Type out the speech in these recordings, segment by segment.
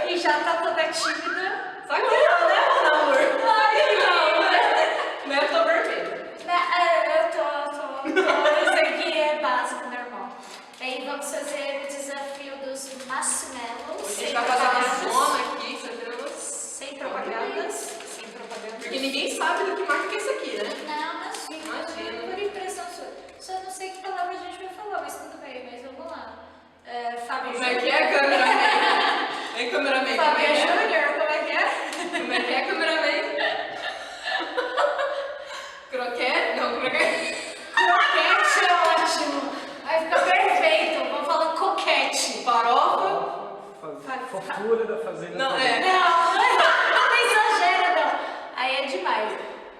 E já tá toda tímida. Só que não, né, meu amor? Ai, não, né? Não, eu tô vermelha. Eu sei que é básico, normal. Bem, vamos fazer o desafio dos marshmallows. A gente vai fazer uma zona aqui, você viu? Sem propagandas. Sem propagandas. Porque ninguém sabe do que marca que é isso aqui, né? Não, Imagina. por impressão sua. Só não sei que palavra a gente vai falar, mas tudo bem, mas vamos lá. Fábio Como é que é, cameraman? Ei, cameraman, como Fábio é que é? Júnior, como é que é? Como é que é, cameraman? Croquete? Não, como é que é? Coquete é ótimo. Vai ficar perfeito. Vamos falar coquete. Farofa? Fofura da fazenda. Não, também. é. Não exagera, não. Aí é demais.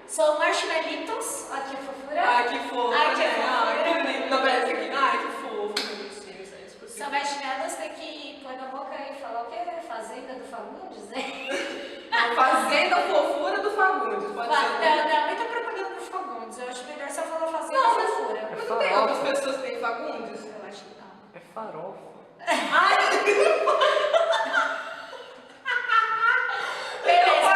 São marshmallitos. Olha que fofura. Ai, que fofo. Ai, que né? fofura. Ai, que lindo. Não, parece aqui. Ai, que fofo. Bonitinho, isso aí, São marshmallows, tem que pôr na boca e falar o que é Fazenda do Fagundes, hein? Fazenda Fofura do Fagundes. Pode ser. Não, muita propaganda do Fagundes. Eu acho melhor só falar Fazenda Não, Fofura. Mas não tem outras pessoas que têm Fagundes? Eu acho que não. É farofa. Beleza.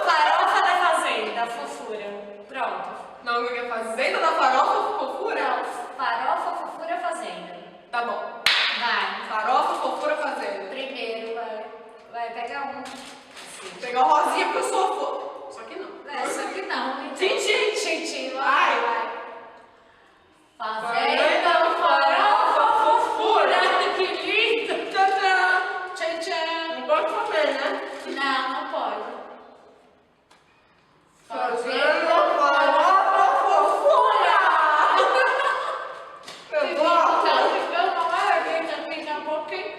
Farofa da Fazenda, fofura. Pronto. Não, como é que é? Fazenda da Farofa Fofura? Não, farofa, fofura, fazenda. Tá bom. Vai. Farofa Fofura Fazenda. Primeiro, vai pegar um. Assim. Pegar o rosinha porque eu sou fofo. Só que não. Só que não. Então. Tintim. Tintim, Ai. vai. Fazenda, Fazenda, farofa, fofura. Que lindo. Tchau, Tchan, tchan. Não pode comer, né? Não pode. Fazenda, farofa, fofura. Eu gosto. Tá ficando uma maravilha aqui na boca, hein?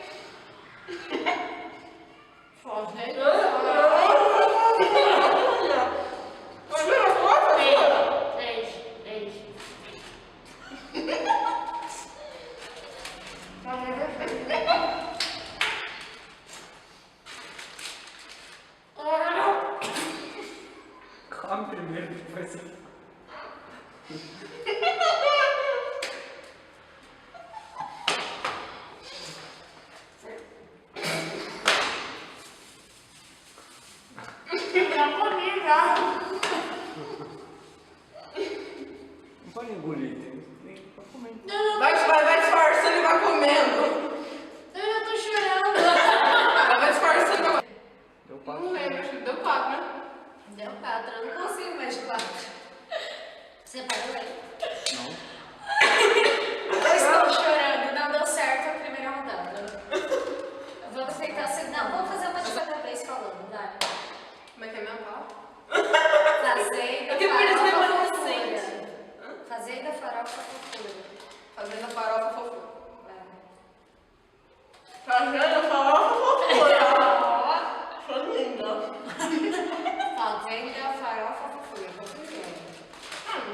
Fazenda, Come primeiro, depois você. Não pode engolir, tem que comer. Vai disfarçando e vai comendo. Eu já tô chorando. Vai disfarçando e vai. Deu quatro. Não lembro, acho que deu 4, né? Deu 4, eu não consigo mais de 4. Você parou aí? Não. Eu estou chorando, não deu certo a primeira rodada. Vamos tentar ser. Não, vamos fazer uma de cada vez falando, vai. Como é que é mesmo? Fala. Fazenda, Eu tenho perdido farofa, memória fofura. recente. Fazenda, farofa, fofura. Fazenda farofa fofura. Vai. Fazenda farofa fofura. Sou linda. Fazenda, farofa, fofura. Vamos ver.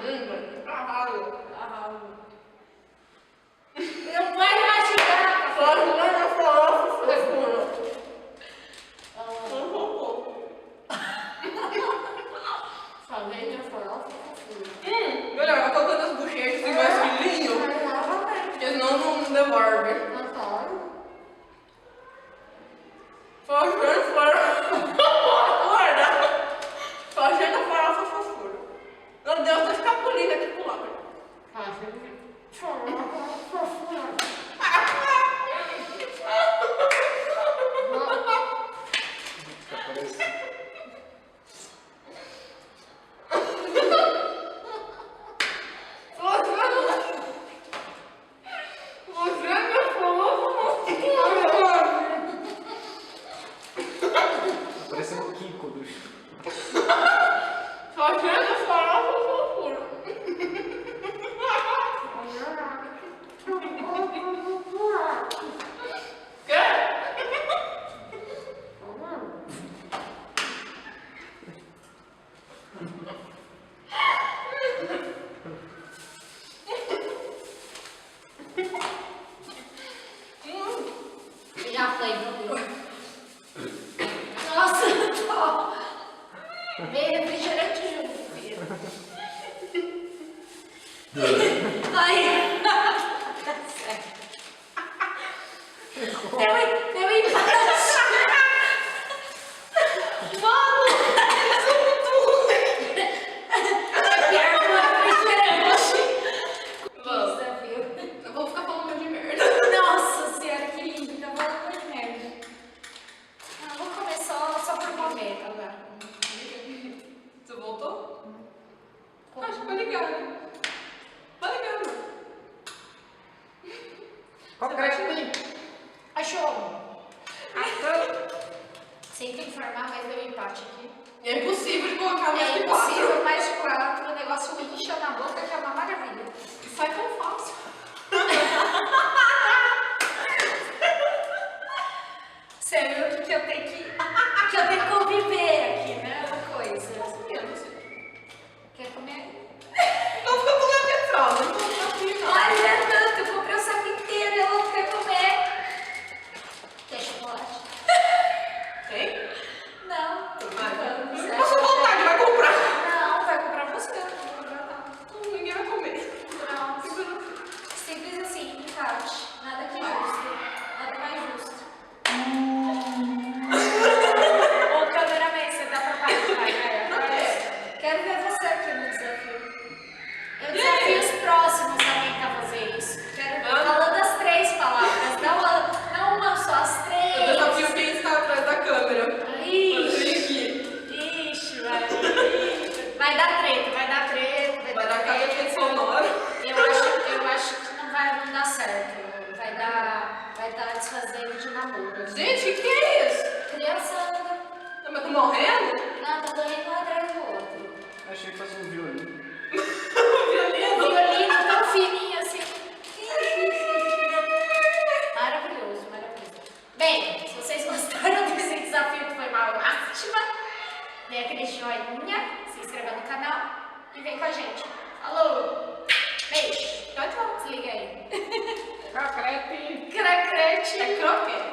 Linda. Arralo. Arralo. Meu pai vai chegar. Fazenda farofa fofura. Fazenda, farofa, fofura. Melhor, vai colocando as bochechas em mais filhinho. Porque senão não devolve. Fazenda farofa fofura. Fazenda farofa fofura. Meu Deus, tá escapulindo aqui pro lado. Fazenda, farofa, fofura. Fica parecendo. Tá parecendo o Kiko do Fazenda farofa fofura. 7-1. Sinto informar, mas deu empate aqui. É impossível de colocar mais É que 4. impossível, mais de 4. O negócio me incha na boca, que é uma maravilha. Sai tão fácil. Você viu o que eu tenho que conviver aqui, né? Uma coisa. Quer comer? Não fica tudo na petróleo. Não tô aqui, não. Olha, tanto, eu comprei o saco inteiro, eu quero comer. Quer chocolate? Tem? Não, tô brincando. Você Passou acha vontade, vai comprar. Não, vai comprar você, não vou comprar não. Não, ninguém vai comer. Não, simples assim, empate. Nada que justo. Nada mais justo. Ô, cameraman, você dá pra parar? Vai. Quero ver você aqui no desafio. Eu desafio os próximos a tentar fazer isso. Quero ver falando as 3 palavras, não uma só, as 3. Eu desafio quem está atrás da câmera. Ixi, vai dar treta, vai dar treta. Vai dar cada efeito sonoro. Eu acho que não vai dar certo. Vai dar desfazendo de namoro. Gente, o que é isso? Criançada. Tá morrendo? Não, tá doendo um atrás do outro. Achei que fosse um violino. Violino. Violino tão fininho assim. Maravilhoso, maravilhoso. Bem, se vocês gostaram desse desafio que foi uma lástima, dê aquele joinha, se inscreva no canal e vem com a gente. Falou! Beijo! Tchau, tchau. Desliga aí. Cracrete! Cracrete! É croquete.